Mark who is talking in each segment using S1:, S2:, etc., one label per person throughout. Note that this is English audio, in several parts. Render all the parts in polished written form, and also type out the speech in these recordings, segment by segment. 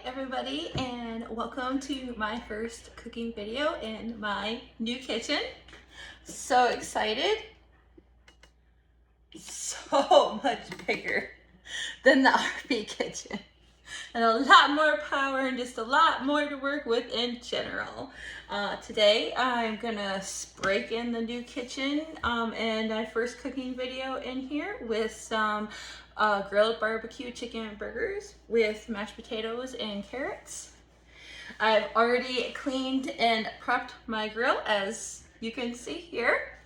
S1: everybody, and welcome to my first cooking video in my new kitchen. So excited. So much bigger than the RV kitchen. And a lot more power and just a lot more to work with in general. Today I'm gonna break in the new kitchen and my first cooking video in here with some grilled barbecue chicken burgers with mashed potatoes and carrots. I've already cleaned and prepped my grill, as you can see here.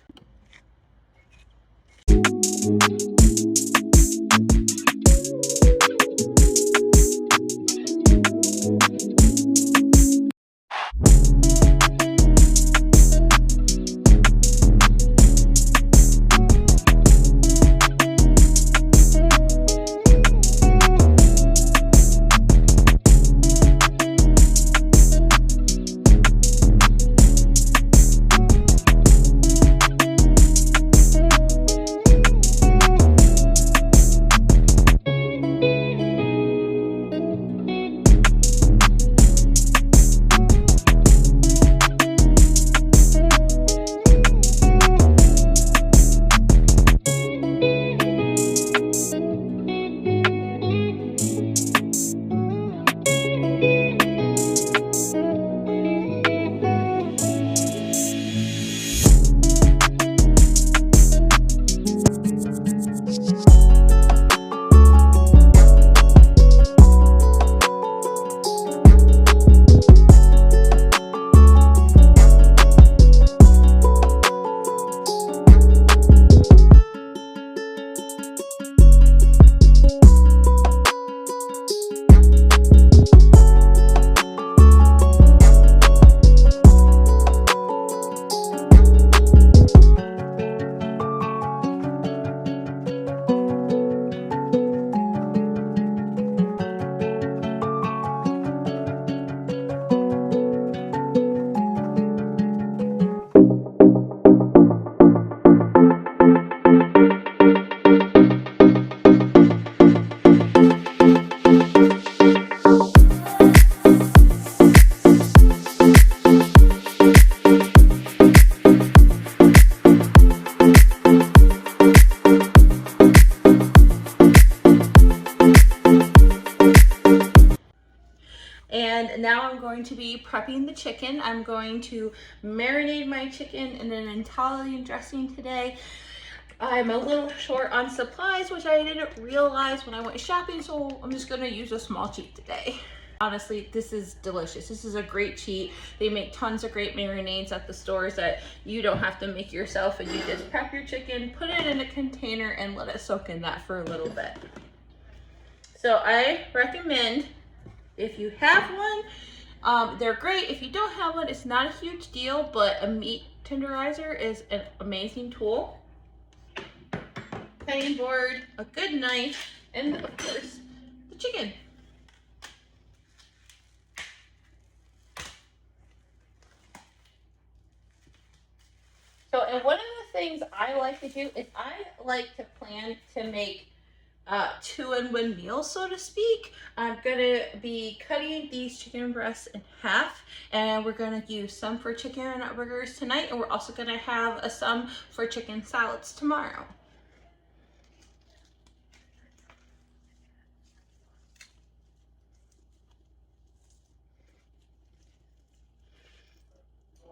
S1: And now I'm going to be prepping the chicken. I'm going to marinate my chicken in an Italian dressing today. I'm a little short on supplies, which I didn't realize when I went shopping, so I'm just gonna use a small cheat today. Honestly, this is delicious. This is a great cheat. They make tons of great marinades at the stores that you don't have to make yourself, and you just prep your chicken, put it in a container, and let it soak in that for a little bit. So I recommend, if you have one, they're great. If you don't have one, it's not a huge deal, but a meat tenderizer is an amazing tool. Cutting board, a good knife, and of course, the chicken. So, and one of the things I like to do is I like to plan to make two-in-one meals, so to speak. I'm gonna be cutting these chicken breasts in half, and we're gonna use some for chicken burgers tonight, and we're also gonna have some for chicken salads tomorrow.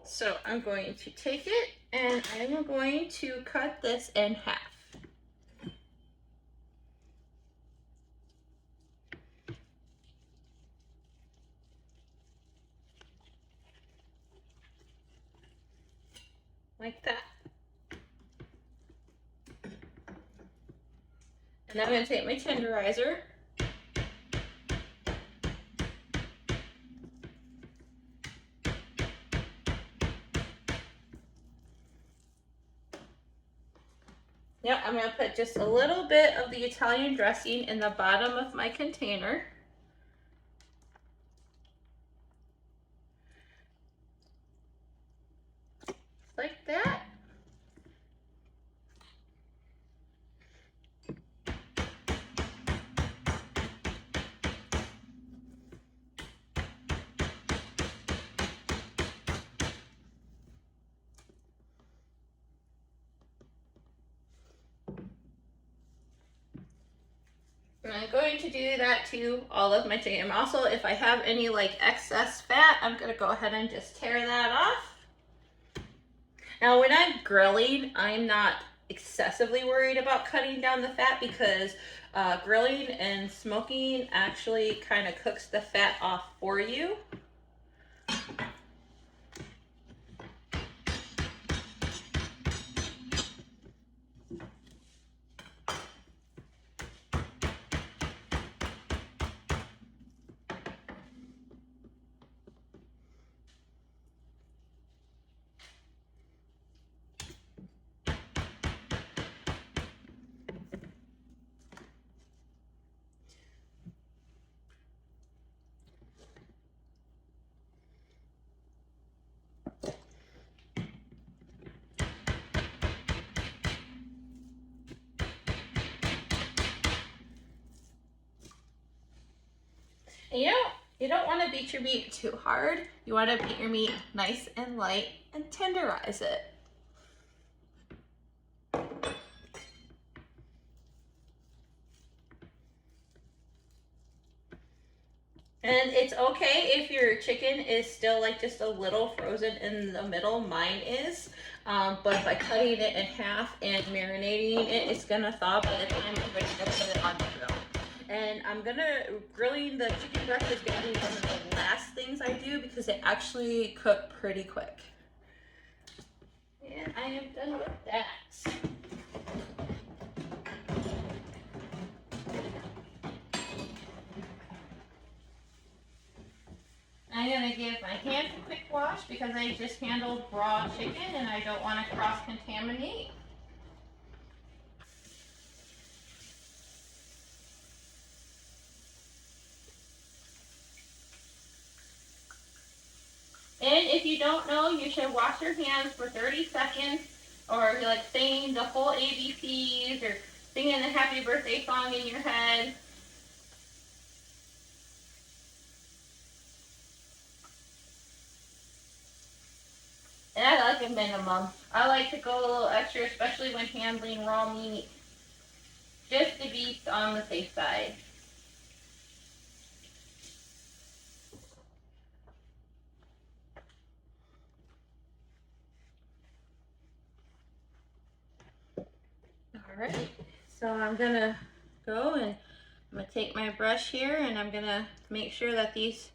S1: So I'm going to take it and I'm going to cut this in half. Like that. And I'm going to take my tenderizer. Yep, I'm going to put just a little bit of the Italian dressing in the bottom of my container. Like that. And I'm going to do that to all of my chicken. Also, if I have any like excess fat, I'm gonna go ahead and just tear that off. Now, when I'm grilling, I'm not excessively worried about cutting down the fat because grilling and smoking actually kind of cooks the fat off for you. And you don't want to beat your meat too hard. You want to beat your meat nice and light and tenderize it. And it's okay if your chicken is still like just a little frozen in the middle. Mine is. But by cutting it in half and marinating it, it's gonna thaw by the time I'm ready to put it on the grill. And grilling the chicken breast is gonna be one of the last things I do because they actually cook pretty quick. And I am done with that. I'm gonna give my hands a quick wash because I just handled raw chicken and I don't want to cross-contaminate. And if you don't know, you should wash your hands for 30 seconds or like singing the whole ABCs or singing the happy birthday song in your head. And I like a minimum. I like to go a little extra, especially when handling raw meat, just to be on the safe side. All right, so I'm gonna go and I'm gonna take my brush here and I'm gonna make sure that these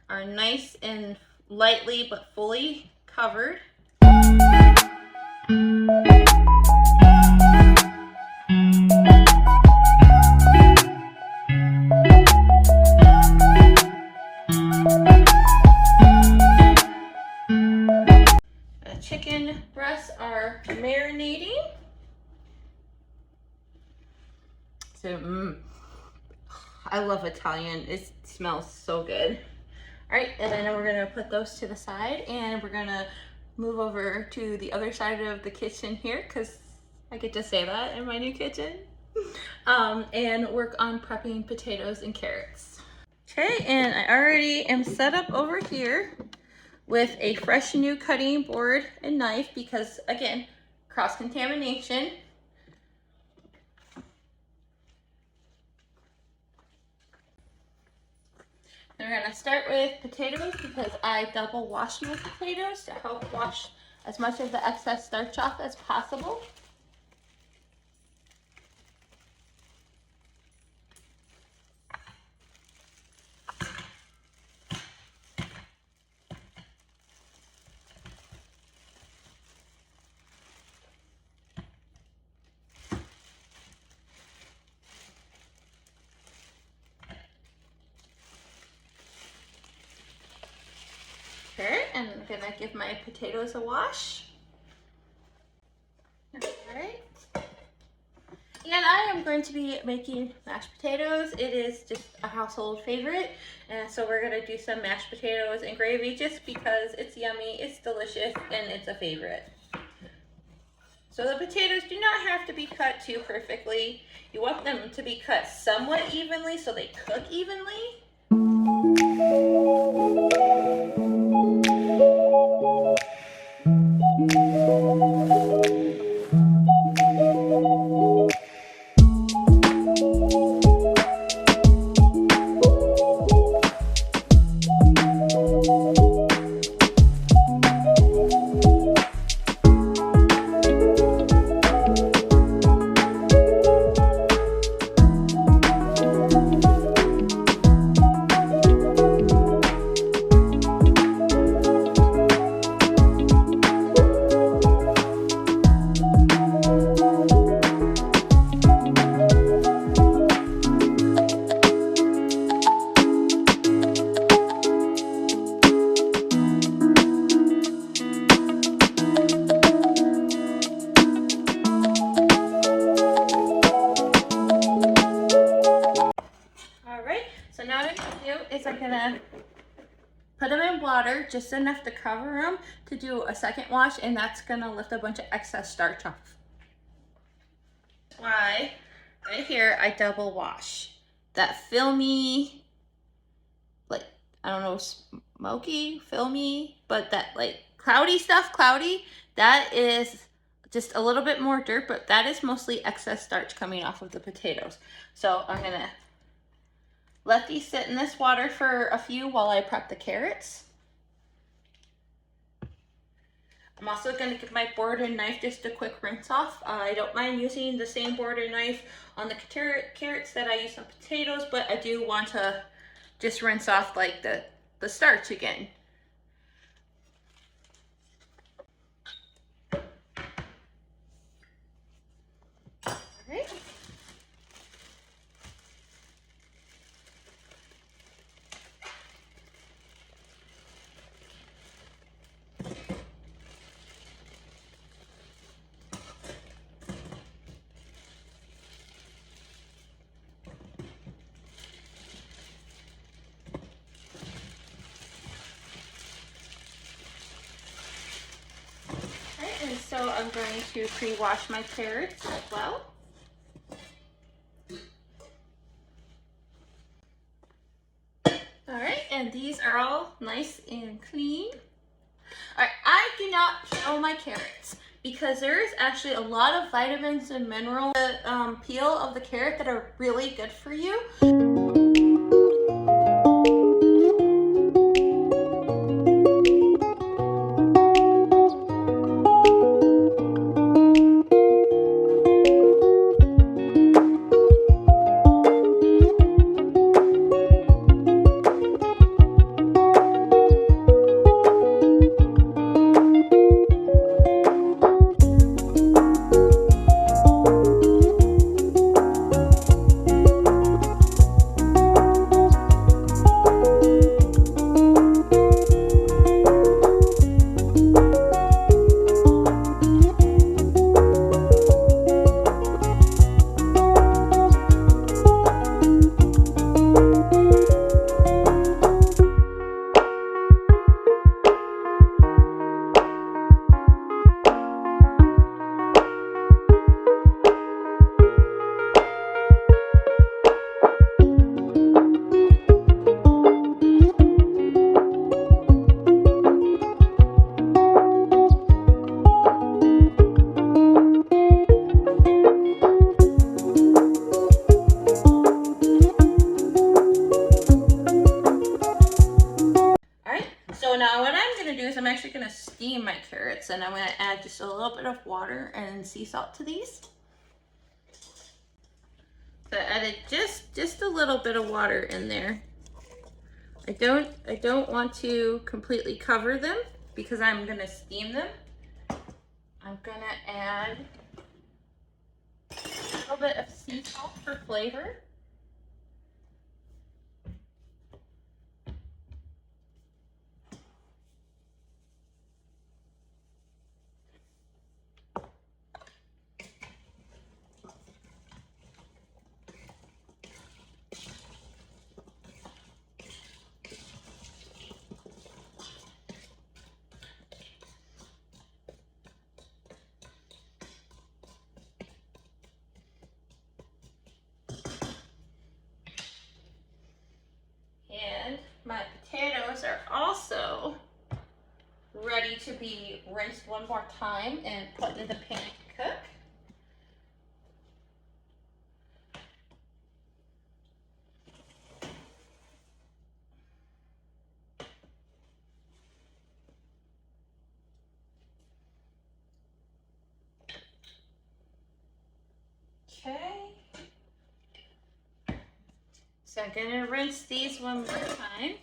S1: are nice and lightly but fully covered. The chicken breasts are marinating. So, I love Italian. It smells so good. All right, and then we're gonna put those to the side and we're gonna move over to the other side of the kitchen here because I get to say that in my new kitchen. And work on prepping potatoes and carrots. Okay, and I already am set up over here with a fresh new cutting board and knife because, again, cross-contamination. And we're gonna start with potatoes because I double wash my potatoes to help wash as much of the excess starch off as possible. Okay, and I'm gonna give my potatoes a wash. All right. And I am going to be making mashed potatoes. It is just a household favorite. And so we're gonna do some mashed potatoes and gravy just because it's yummy, it's delicious, and it's a favorite. So the potatoes do not have to be cut too perfectly. You want them to be cut somewhat evenly so they cook evenly. do is I'm gonna put them in water, just enough to cover them to do a second wash, and that's gonna lift a bunch of excess starch off. That's why right here I double wash. That filmy, like, I don't know, smoky, filmy, but that like cloudy stuff, that is just a little bit more dirt, but that is mostly excess starch coming off of the potatoes. So I'm gonna let these sit in this water for a few while I prep the carrots. I'm also going to give my board and knife just a quick rinse off. I don't mind using the same board and knife on the carrots that I use on potatoes, but I do want to just rinse off like the starch again. All right. And so I'm going to pre-wash my carrots as well. All right, and these are all nice and clean. All right, I do not peel my carrots because there is actually a lot of vitamins and minerals in the peel of the carrot that are really good for you. So now what I'm going to do is I'm actually going to steam my carrots, and I'm going to add just a little bit of water and sea salt to these. So I added just a little bit of water in there. I don't want to completely cover them because I'm going to steam them. I'm going to add a little bit of sea salt for flavor. And my potatoes are also ready to be rinsed one more time and put in the pan to cook. Okay. So I'm gonna rinse these one more time.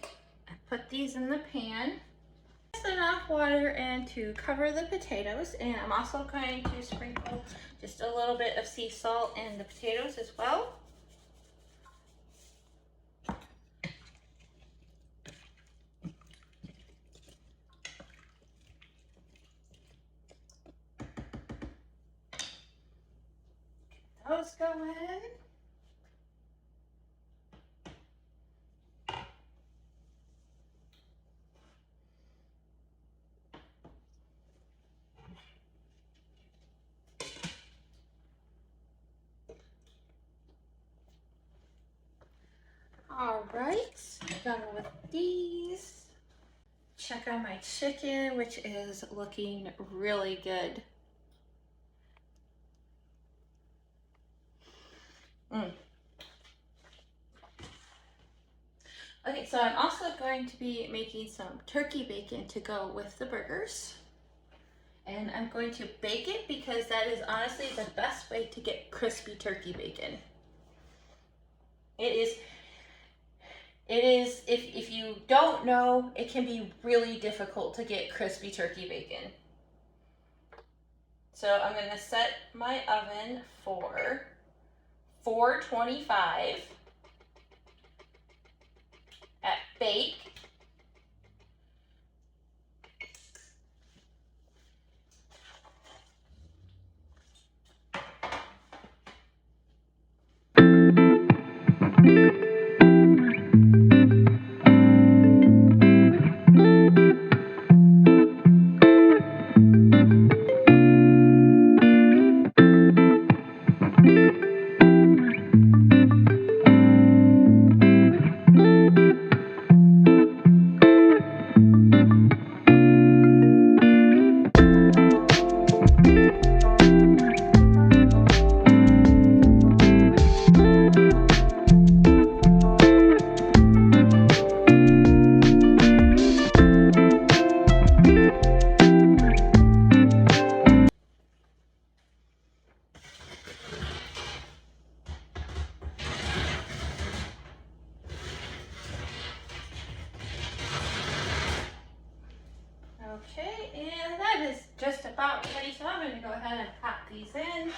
S1: I put these in the pan. Just enough water in to cover the potatoes, and I'm also going to sprinkle just a little bit of sea salt in the potatoes as well. Get those going. right, done with these. Check on my chicken, which is looking really good. Okay, so I'm also going to be making some turkey bacon to go with the burgers. And I'm going to bake it because that is honestly the best way to get crispy turkey bacon. It is, if you don't know, it can be really difficult to get crispy turkey bacon. So I'm gonna set my oven for 425 at bake. Okay, and that is just about ready, so I'm going to go ahead and pop these in.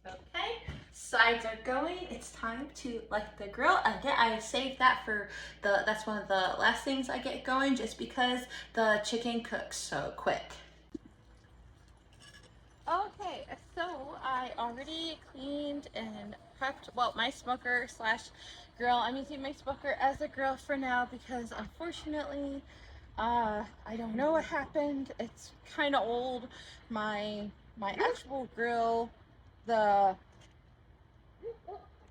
S1: Okay, sides are going. It's time to light the grill. Again, I saved that for that's one of the last things I get going just because the chicken cooks so quick. Okay, so I already cleaned and prepped, well, my smoker slash grill. I'm using my smoker as a grill for now because unfortunately, I don't know what happened. It's kind of old. My actual grill, the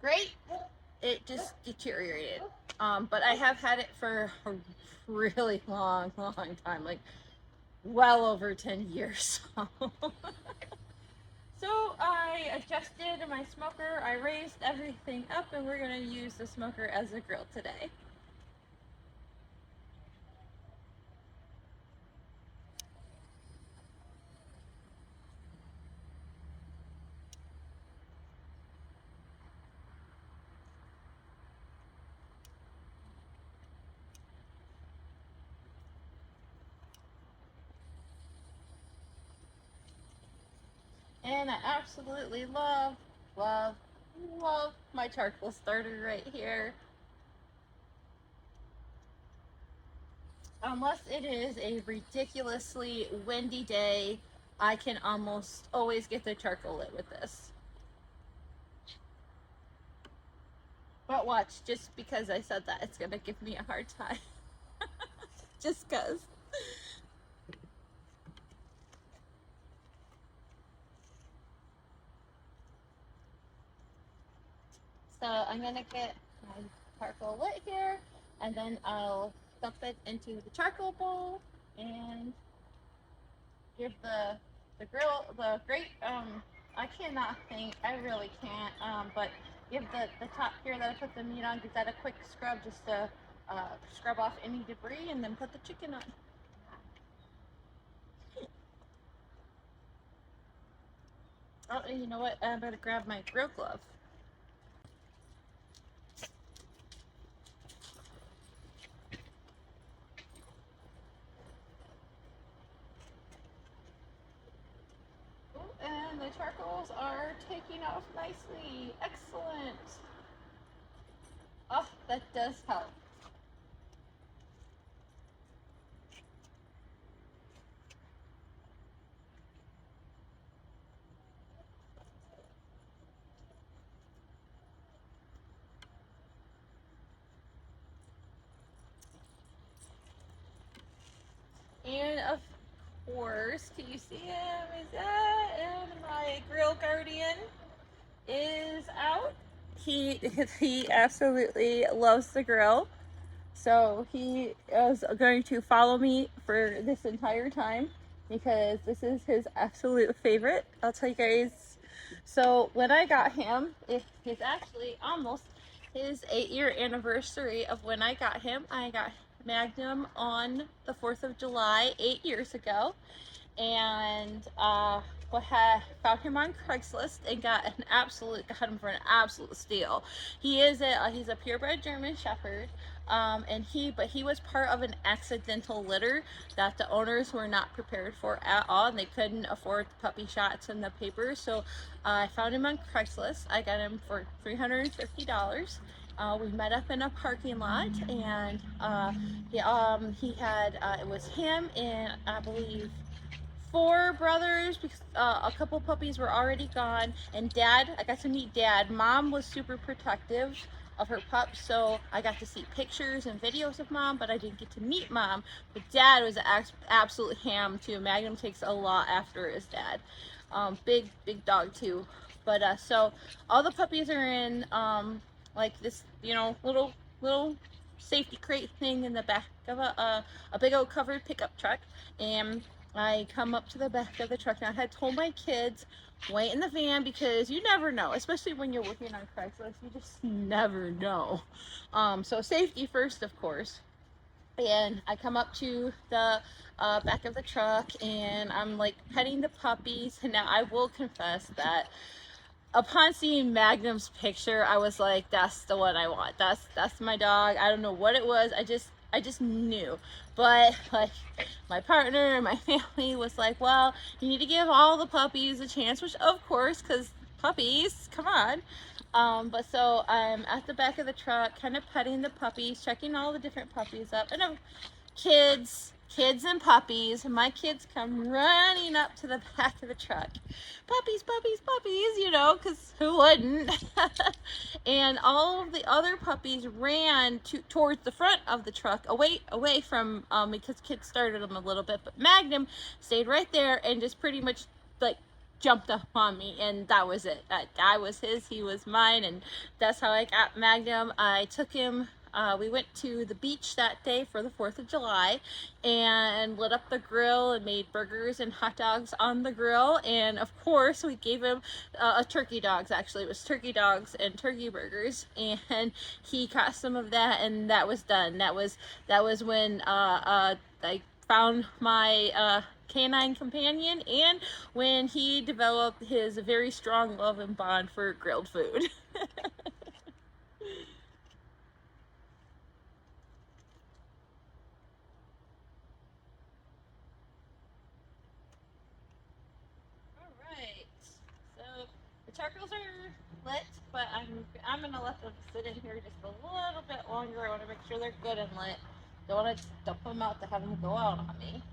S1: grate, it just deteriorated. But I have had it for a really long time, like well over 10 years. So I adjusted my smoker, I raised everything up, and we're going to use the smoker as a grill today. And I absolutely love my charcoal starter right here. Unless it is a ridiculously windy day, I can almost always get the charcoal lit with this. But watch, just because I said that, it's gonna give me a hard time. Just cause. So I'm gonna get my charcoal lit here, and then I'll dump it into the charcoal bowl and give the grate, I cannot think, I really can't, but give the top here that I put the meat on, give that a quick scrub just to scrub off any debris, and then put the chicken on. Oh, and you know what? I better grab my grill glove. And the charcoals are taking off nicely. Excellent. Oh, that does help. And a course, can you see him? Is that? And my grill guardian is out. He he absolutely loves the grill. So he is going to follow me for this entire time because this is his absolute favorite. I'll tell you guys. So when I got him, it is actually almost his 8-year anniversary of when I got him. I got Magnum on the 4th of July 8 years ago, and found him on Craigslist and got him for an absolute steal. He's a purebred German Shepherd, and he was part of an accidental litter that the owners were not prepared for at all, and they couldn't afford the puppy shots and the papers. So I found him on Craigslist. I got him for $350. We met up in a parking lot, and he had it was him and I believe 4 brothers, because a couple puppies were already gone, and dad, I got to meet dad. Mom was super protective of her pups, so I got to see pictures and videos of mom, but I didn't get to meet mom. But dad was an absolute ham too. Magnum takes a lot after his dad. Big dog too. But so all the puppies are in like this, little safety crate thing in the back of a big old covered pickup truck, and I come up to the back of the truck. Now, I had told my kids, wait in the van, because you never know, especially when you're working on Craigslist, you just never know. So safety first, of course. And I come up to the back of the truck, and I'm like petting the puppies. And now I will confess that upon seeing Magnum's picture, I was like, that's the one I want. That's my dog. I don't know what it was. I just knew. But like my partner and my family was like, well, you need to give all the puppies a chance, which of course, because puppies, come on. But so I'm at the back of the truck, kind of petting the puppies, checking all the different puppies up, and kids and puppies. My kids come running up to the back of the truck. Puppies, because who wouldn't? And all of the other puppies ran towards the front of the truck, away from, because kids started them a little bit, but Magnum stayed right there and just pretty much like jumped up on me, and that was it. I was his, he was mine, and that's how I got Magnum. I took him. We went to the beach that day for the 4th of July and lit up the grill and made burgers and hot dogs on the grill. And of course, we gave him turkey dogs. Actually, it was turkey dogs and turkey burgers. And he caught some of that, and that was done. That was when I found my canine companion, and when he developed his very strong love and bond for grilled food. Alright, so the charcoals are lit, but I'm gonna let them sit in here just a little bit longer. I want to make sure they're good and lit. Don't want to dump them out to have them go out on me.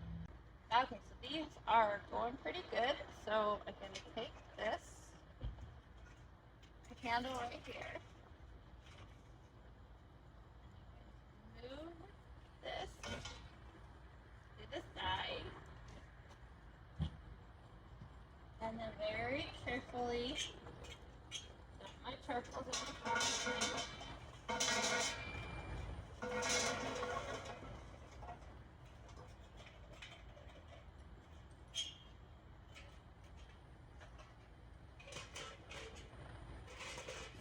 S1: Okay, so these are going pretty good. So I'm gonna take this handle right here, move this to the side, and then very carefully dump my charcoals in the front.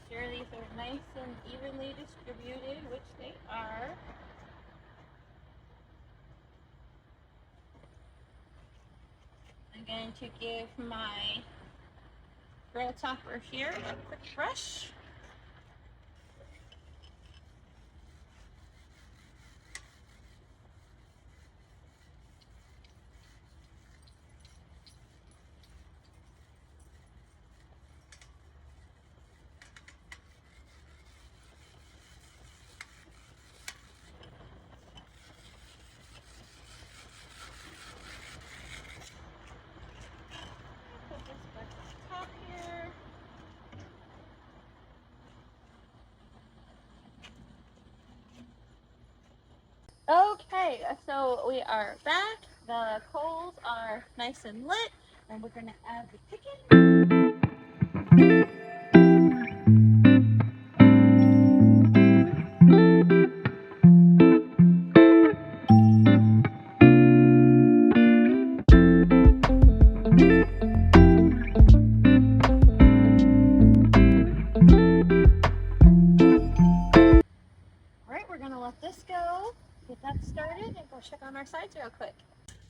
S1: Sure these are nice and evenly distributed, which they are. I'm going to give my grill topper here a quick brush. Put this back on top here. Okay, so we are back. The coals are nice and lit, and we're gonna add the chicken. All right, we're gonna let this go, get that started, and go check on our sides real quick.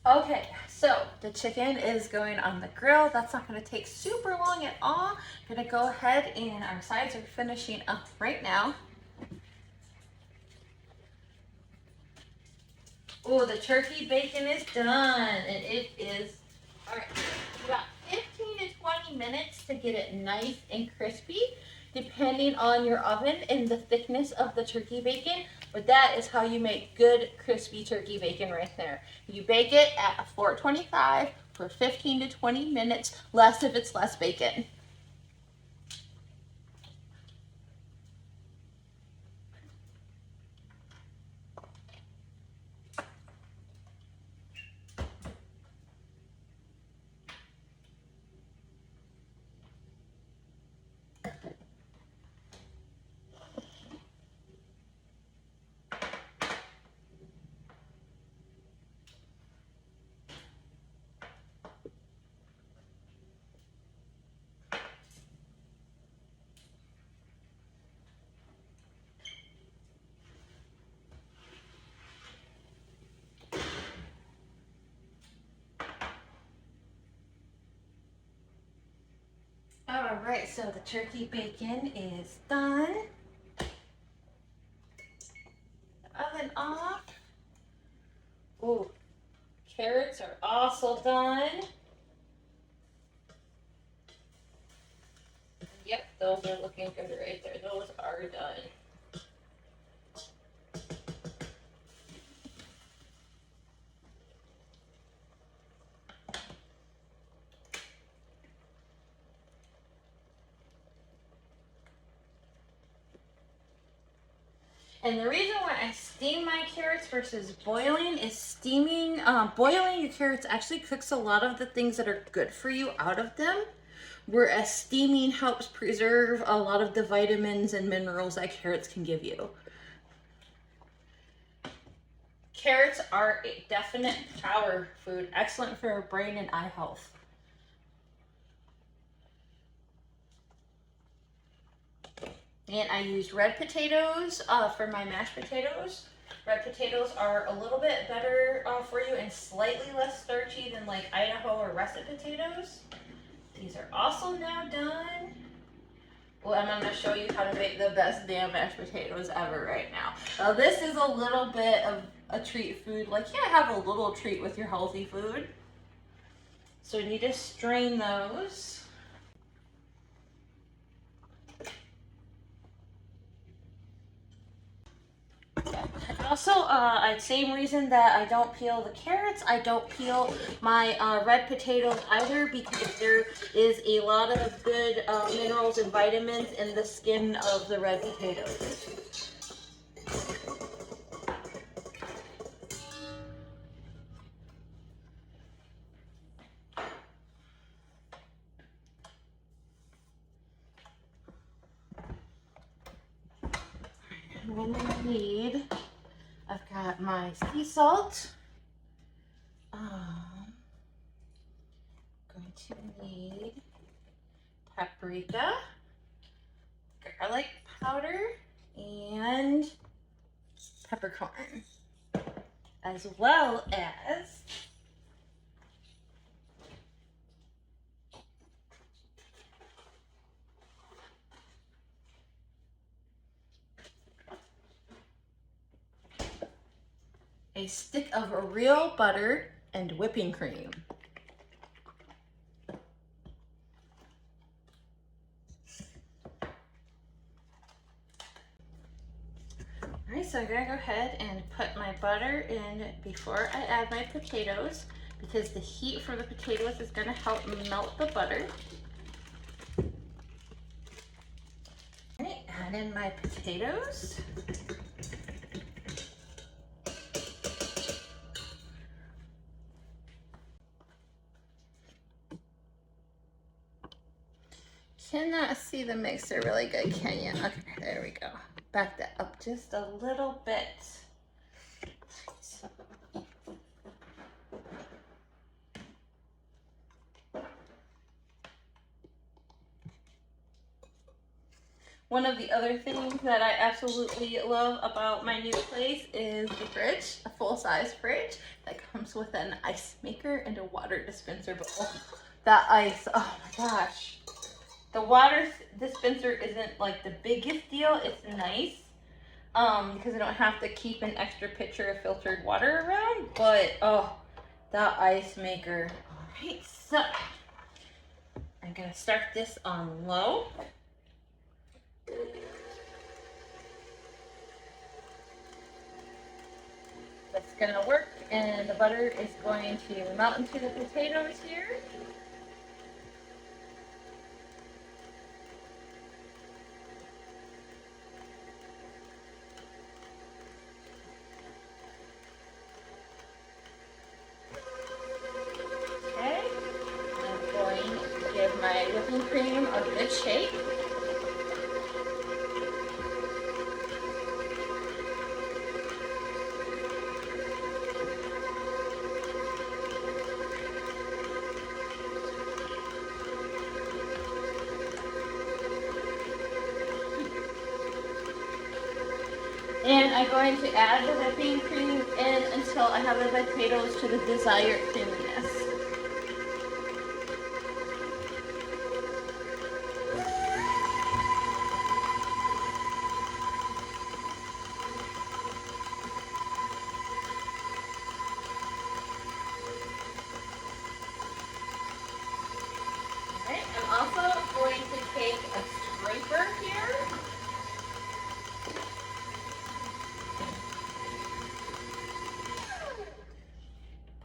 S1: Okay, so the chicken is going on the grill. That's not gonna take super long at all. I'm gonna go ahead and our sides are finishing up right now. Oh, the turkey bacon is done, and it is, all right, about 15 to 20 minutes to get it nice and crispy, depending on your oven and the thickness of the turkey bacon. But that is how you make good crispy turkey bacon right there. You bake it at 425 for 15 to 20 minutes, less if it's less bacon. All right, so the turkey bacon is done. Oven off. Ooh, carrots are also done. Yep, those are looking good right there. Those are done. And the reason why I steam my carrots versus boiling is boiling your carrots actually cooks a lot of the things that are good for you out of them, whereas steaming helps preserve a lot of the vitamins and minerals that carrots can give you. Carrots are a definite power food, excellent for brain and eye health. And I used red potatoes for my mashed potatoes. Red potatoes are a little bit better for you and slightly less starchy than like Idaho or russet potatoes. These are also now done. Well, I'm going to show you how to make the best damn mashed potatoes ever right now. Now this is a little bit of a treat food. Like, yeah, have a little treat with your healthy food. So you need to strain those. Also, same reason that I don't peel the carrots, I don't peel my red potatoes either, because there is a lot of good minerals and vitamins in the skin of the red potatoes. And what I need, I've got my sea salt. Going to need paprika, garlic powder, and peppercorn, as well as a stick of real butter and whipping cream. All right, so I'm gonna go ahead and put my butter in before I add my potatoes, because the heat for the potatoes is gonna help melt the butter. All right, add in my potatoes. cannot see the mixer really good, can you? Okay, there we go. Back that up just a little bit. One of the other things that I absolutely love about my new place is the fridge, a full-size fridge that comes with an ice maker and a water dispenser. But oh, that ice, oh my gosh. The water dispenser isn't like the biggest deal. It's nice because I don't have to keep an extra pitcher of filtered water around. But oh, that ice maker. All right, so I'm gonna start this on low. That's gonna work, and the butter is going to melt into the potatoes here. Okay, I'm going to give my whipping cream a good shake. And I'm going to add the whipping cream in until I have the potatoes to the desired creaminess. Alright, I'm also going to take a scraper here.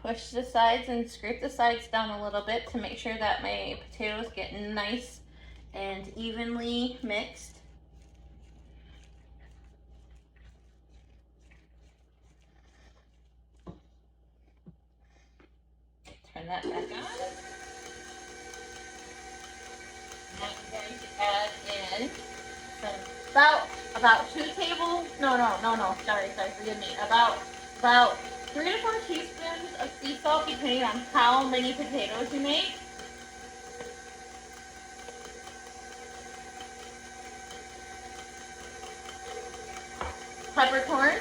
S1: Push the sides and scrape the sides down a little bit to make sure that my potatoes get nice and evenly mixed. Turn that back on. Now I'm going to add in about 2 tables. No. Sorry, forgive me. About 3 to 4 teaspoons of sea salt, depending on how many potatoes you make. Peppercorn.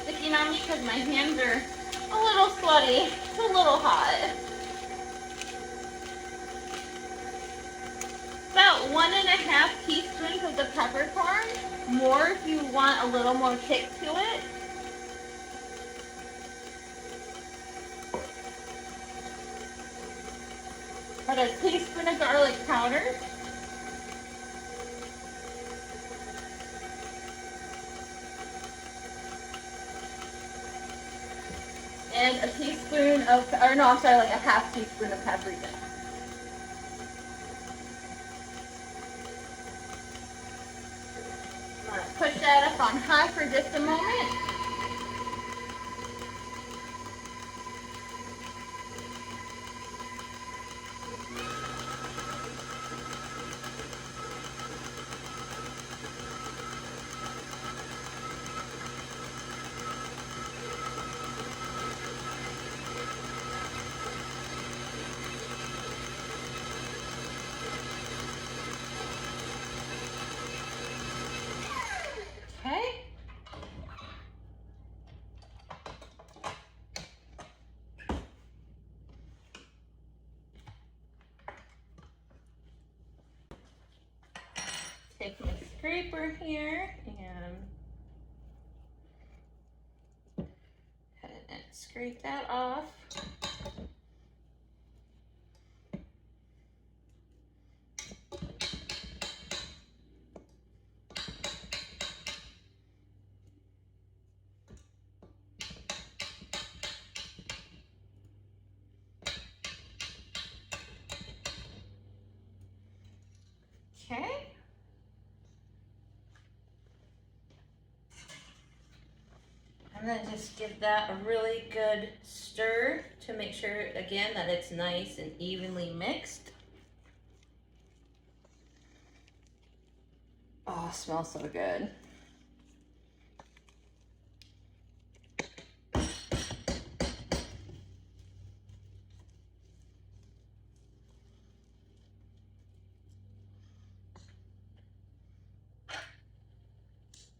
S1: Sticking on me because my hands are a little sweaty. It's a little hot. About 1.5 teaspoons of the peppercorn. More if you want a little more kick to it. About a teaspoon of garlic powder. And a teaspoon of, or no, I'm sorry, like a half teaspoon of paprika. I'm gonna push that up on high for just a moment. Okay. Take my scraper here and scrape that off. Okay. And then just give that a really good stir to make sure, again, that it's nice and evenly mixed. Oh, it smells so good.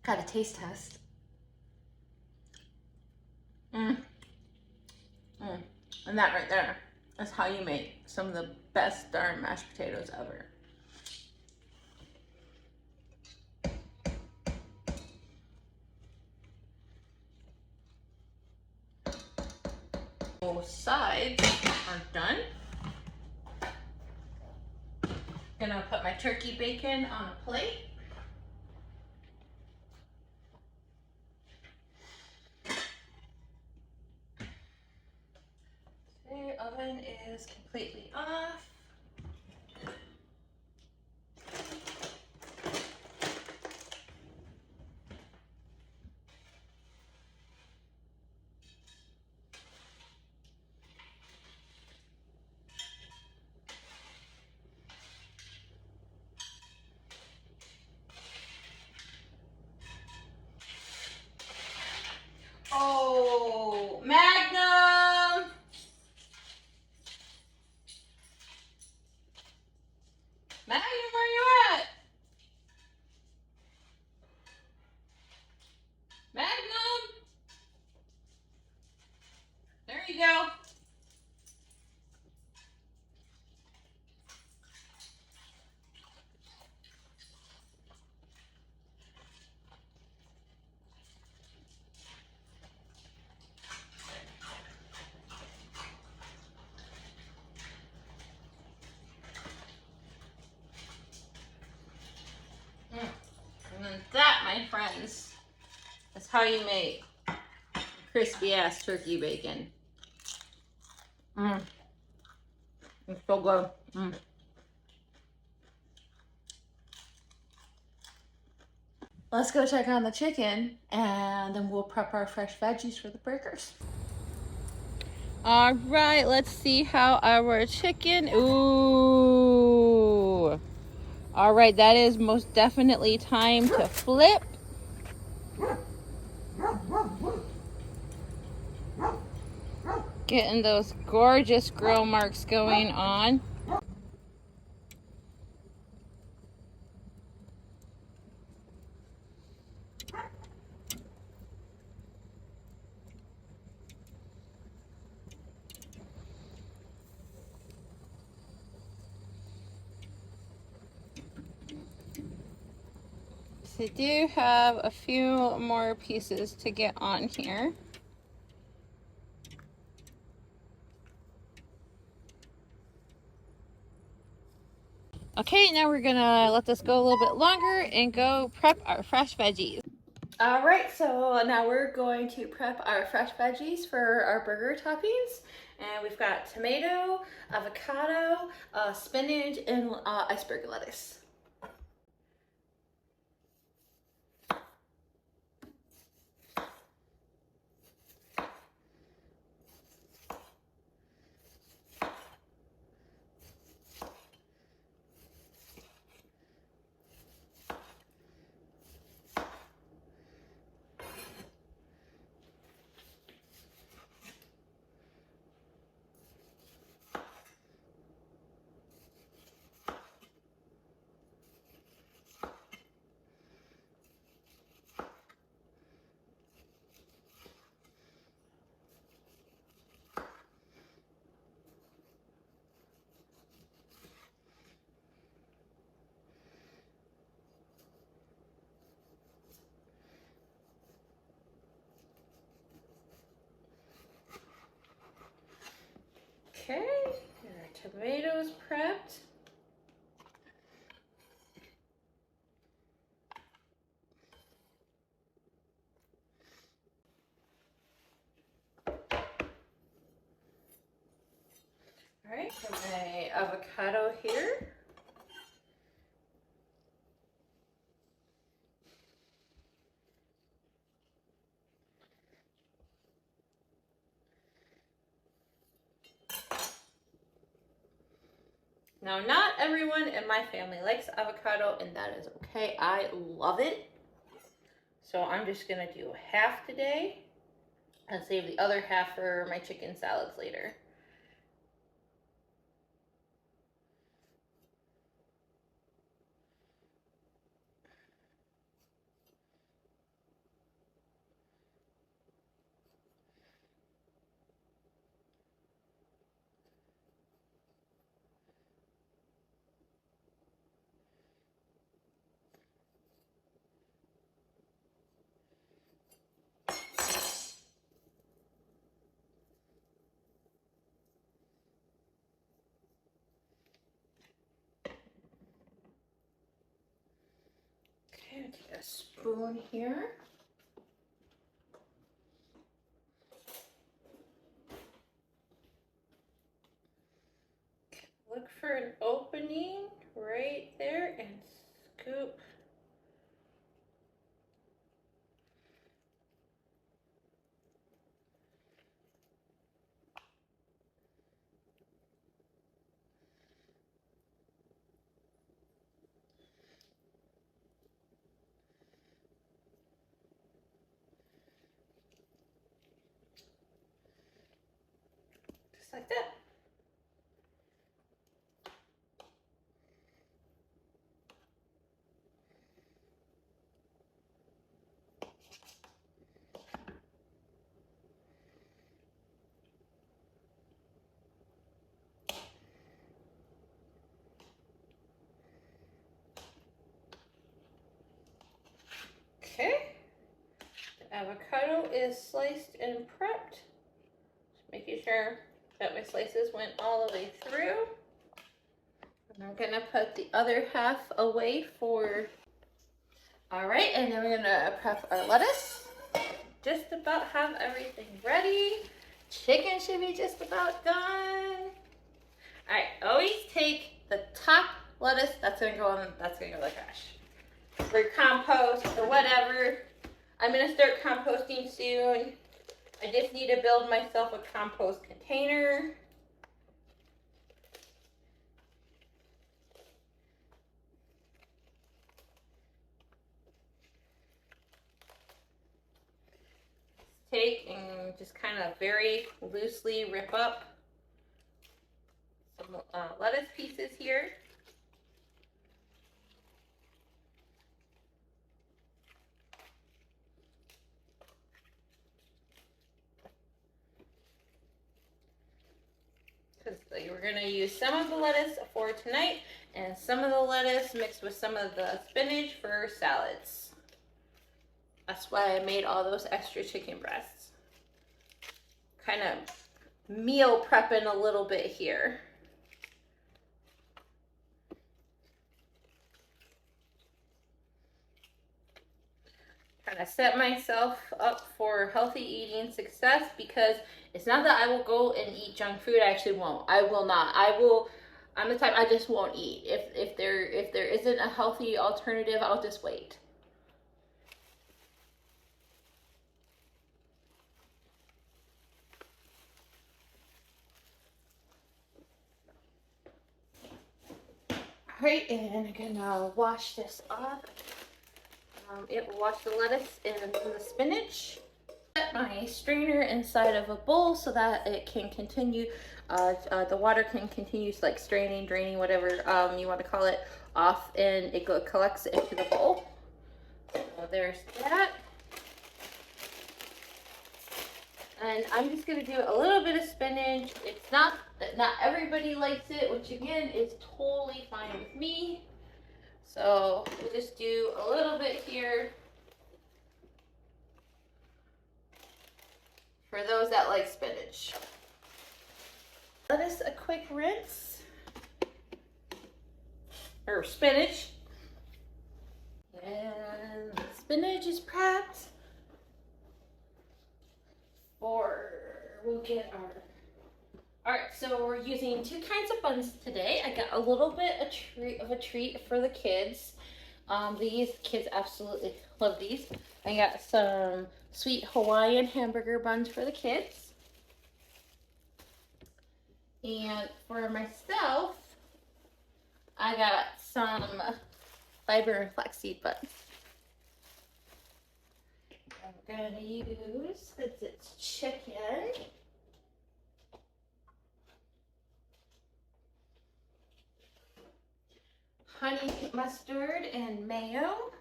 S1: Got a taste test. And that right there is how you make some of the best darn mashed potatoes ever. Both sides are done. Gonna put my turkey bacon on a plate. The oven is completely off. Oh, Magnum! Magnum, where you at? Magnum! There you go. And then that, my friends, is how you make crispy ass turkey bacon. It's so good. Let's go check on the chicken and then we'll prep our fresh veggies for the burgers. All right, let's see how our chicken, ooh. All right, that is most definitely time to flip. Getting those gorgeous grill marks going on. So I do have a few more pieces to get on here. Okay, now we're gonna let this go a little bit longer and go prep our fresh veggies. All right, so now we're going to prep our fresh veggies for our burger toppings. And we've got tomato, avocado, spinach, and iceberg lettuce. Okay, and our tomatoes prepped. All right, so my avocado here. Now, not everyone in my family likes avocado, and that is okay. I love it. So I'm just gonna do half today and save the other half for my chicken salads later. Okay, I'll take a spoon here. Look for an opening right there and scoop. Just like that. Okay, the avocado is sliced and prepped. Just making sure that my slices went all the way through. And I'm gonna put the other half away for, all right, and then we're gonna prep our lettuce. Just about have everything ready. Chicken should be just about done. All right, always take the top lettuce, that's gonna go in the trash. For compost or whatever. I'm gonna start composting soon. I just need to build myself a compost container. Take and just kind of very loosely rip up some lettuce pieces here. Because we're going to use some of the lettuce for tonight and some of the lettuce mixed with some of the spinach for salads. That's why I made all those extra chicken breasts. Kind of meal prepping a little bit here. Trying to set myself up for healthy eating success, because it's not that I will go and eat junk food. I actually won't. I will not. I'm the type, I just won't eat. If there isn't a healthy alternative, I'll just wait. All right, and I'm gonna wash this off. It will wash the lettuce and the spinach. Set my strainer inside of a bowl so that it can continue, the water can continue like straining, draining, whatever you want to call it, off, and it collects into the bowl. So there's that. And I'm just gonna do a little bit of spinach. It's not everybody likes it, which again is totally fine with me. So we'll just do a little bit here for those that like spinach. Let us a quick rinse, or spinach. And the spinach is prepped. We'll get our, all right, so we're using two kinds of buns today. I got a little bit of a treat for the kids. These kids absolutely love these. I got some sweet Hawaiian hamburger buns for the kids. And for myself, I got some fiber flaxseed buns. I'm gonna use, since it's chicken, honey mustard and mayo.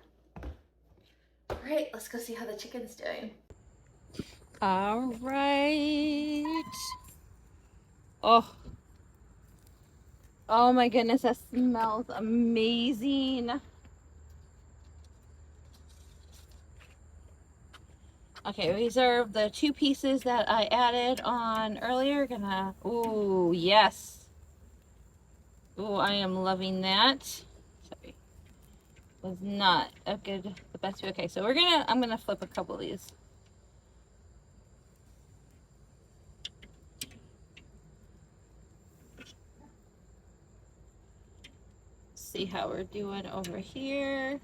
S1: All right, let's go see how the chicken's doing. All right. Oh. Oh my goodness, that smells amazing. Okay, these are the 2 pieces that I added on earlier. Ooh, yes. Ooh, I am loving that. Sorry. Was not the best way. Okay, so I'm gonna flip a couple of these. See how we're doing over here.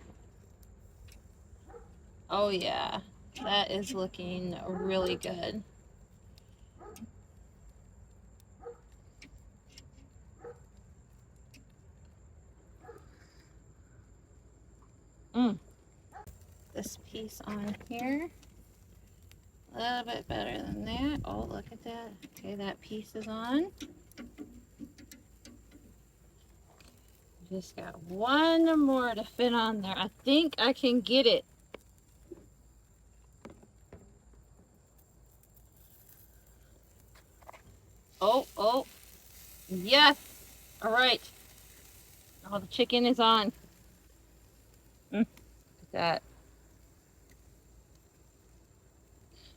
S1: Oh yeah, that is looking really good. This piece on here, a little bit better than that. Oh, look at that. Okay, that piece is on. Just got one more to fit on there. I think I can get it. Oh, yes. All right. Oh, the chicken is on. Look at that.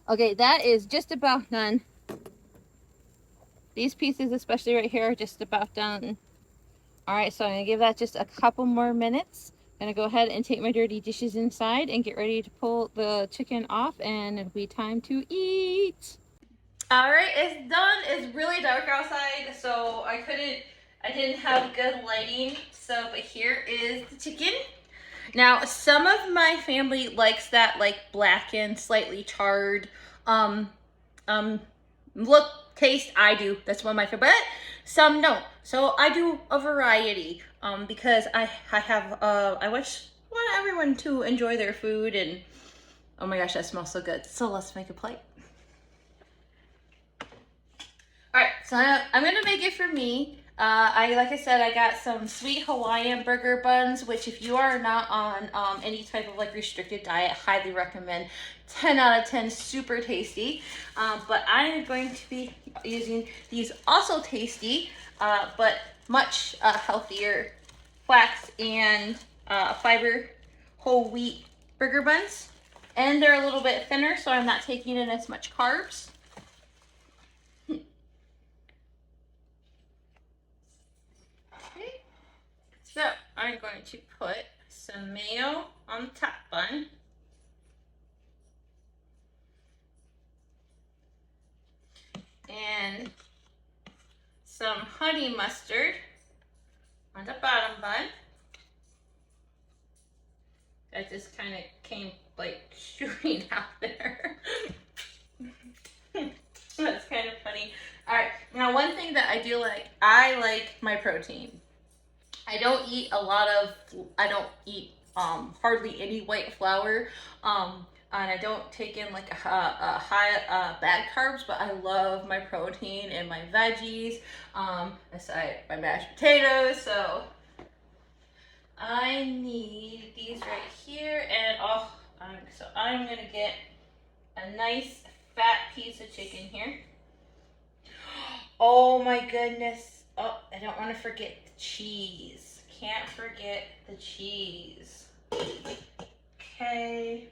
S1: Okay, that is just about done. These pieces, especially right here, are just about done. All right, so I'm gonna give that just a couple more minutes. I'm gonna go ahead and take my dirty dishes inside and get ready to pull the chicken off, and it'll be time to eat. All right, it's done. It's really dark outside, so I didn't have good lighting. But here is the chicken. Now, some of my family likes that like blackened, slightly charred, um, look, taste. I do. That's one of my favorite. But some don't. So I do a variety, because I want everyone to enjoy their food, and oh my gosh, that smells so good. So let's make a plate. All right, so I'm gonna make it for me. Like I said, I got some sweet Hawaiian burger buns, which if you are not on any type of like restricted diet, highly recommend. 10 out of 10, super tasty. But I'm going to be using these also tasty, but much healthier flax and fiber whole wheat burger buns. And they're a little bit thinner, so I'm not taking in as much carbs. So I'm going to put some mayo on the top bun. And some honey mustard on the bottom bun. That just kind of came like shooting out there. That's kind of funny. All right, now one thing that I do like, I like my protein. I don't eat hardly any white flour, and I don't take in like a high bad carbs, but I love my protein and my veggies, aside my mashed potatoes. So I need these right here, and so I'm gonna get a nice fat piece of chicken here. Oh my goodness. Oh, I don't want to forget the cheese. Can't forget the cheese. Okay.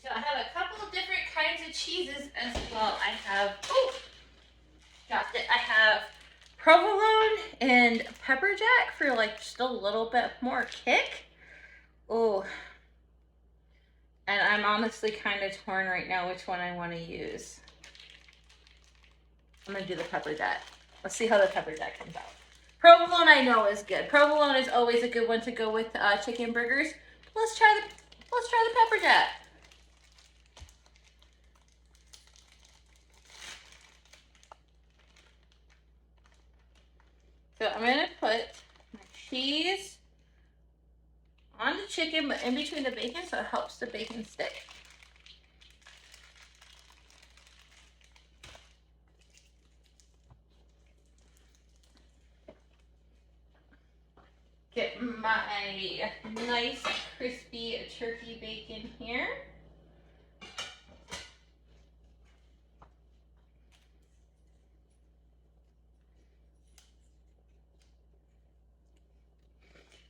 S1: So I have a couple of different kinds of cheeses as well. I have, I have provolone and pepper jack for like just a little bit more kick. Oh, and I'm honestly kind of torn right now which one I want to use. I'm gonna do the pepper jack. Let's see how the pepper jack comes out. Provolone I know is good. Provolone is always a good one to go with chicken burgers. Let's try the pepper jack. So I'm gonna put my cheese on the chicken, but in between the bacon, so it helps the bacon stick. Get my nice crispy turkey bacon here.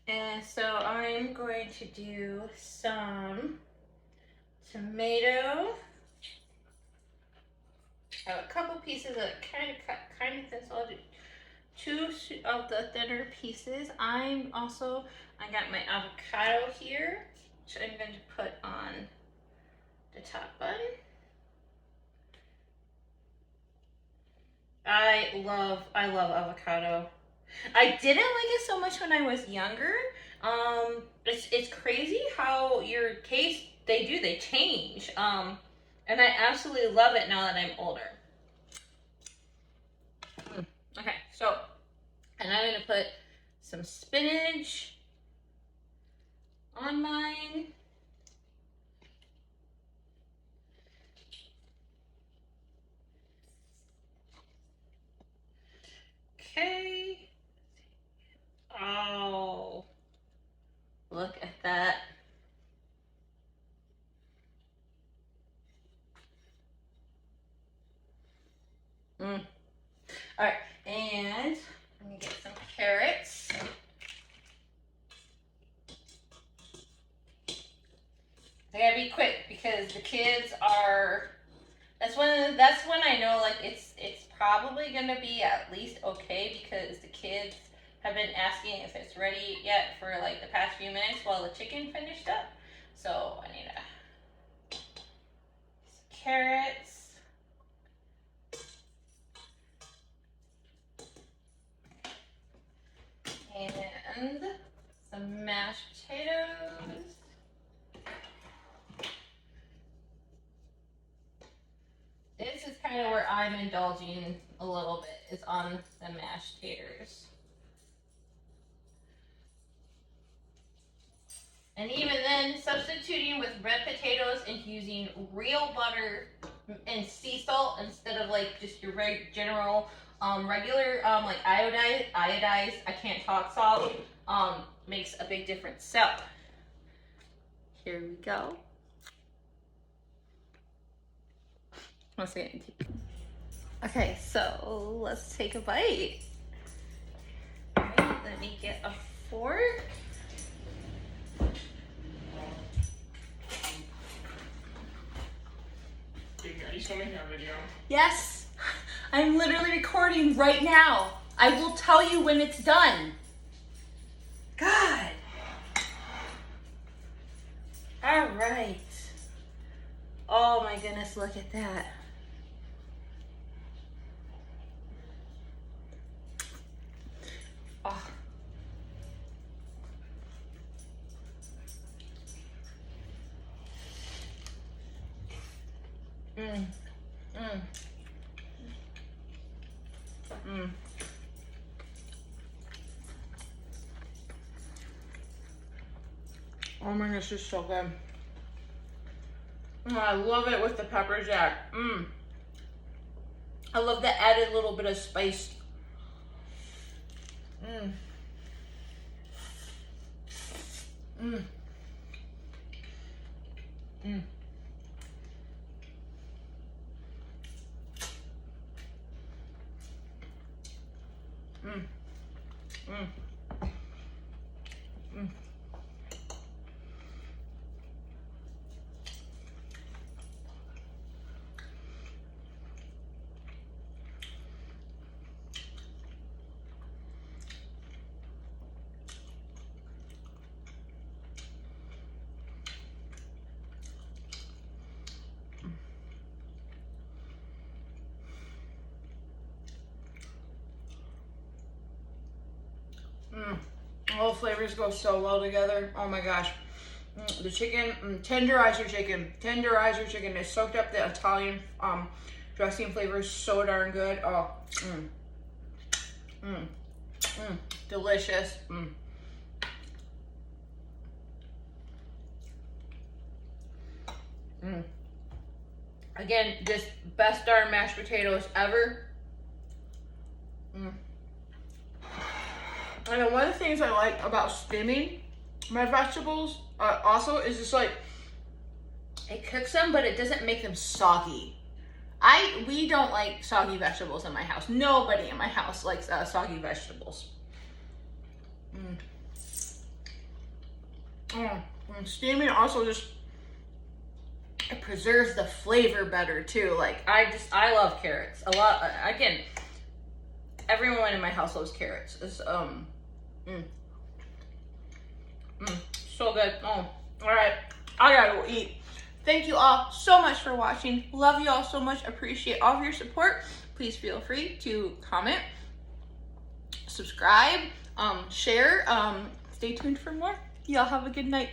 S1: And so I'm going to do some tomato. I have a couple pieces that kind of cut kind of thin, so I'll do two of the thinner pieces. I got my avocado here, which I'm going to put on the top bun. I love avocado. I didn't like it so much when I was younger. It's crazy how your taste they change. And I absolutely love it now that I'm older. Okay, so, and I'm gonna put some spinach on mine. Okay. Oh, look at that. All right, and let me get some carrots. I gotta be quick because the kids are. That's when I know like it's probably gonna be at least okay because the kids have been asking if it's ready yet for like the past few minutes while the chicken finished up. So I need some carrots. And some mashed potatoes. This is kind of where I'm indulging a little bit, is on the mashed taters. And even then, substituting with red potatoes and using real butter and sea salt instead of like just your general regular like iodized, I can't talk salt, makes a big difference. So here we go. Once again. Okay, so let's take a bite. All right, let me get a fork.
S2: Are you filming our video?
S1: Yes, I'm literally recording right now. I will tell you when it's done. God. All right. Oh my goodness, look at that. Oh. Mm. Mm. Mm. Oh my gosh, it's so good. Oh, I love it with the pepper jack. I love the added little bit of spice. Mm. Mm. Mm. Mm. Mm. Mm.
S3: All flavors go so well together. Oh my gosh. The chicken, tenderize your chicken. Tenderize your chicken. It soaked up the Italian dressing flavors so darn good. Oh, delicious. Again, just best darn mashed potatoes ever. And then one of the things I like about steaming my vegetables also is just like, it cooks them, but it doesn't make them soggy. We don't like soggy vegetables in my house. Nobody in my house likes soggy vegetables. And steaming also just, it preserves the flavor better too. Like I love carrots a lot. Again, everyone in my house loves carrots. It's so good. Oh, all right, I gotta go eat. Thank you all so much for watching. Love you all so much. Appreciate all of your support. Please feel free to comment, subscribe, share. Stay tuned for more. Y'all have a good night.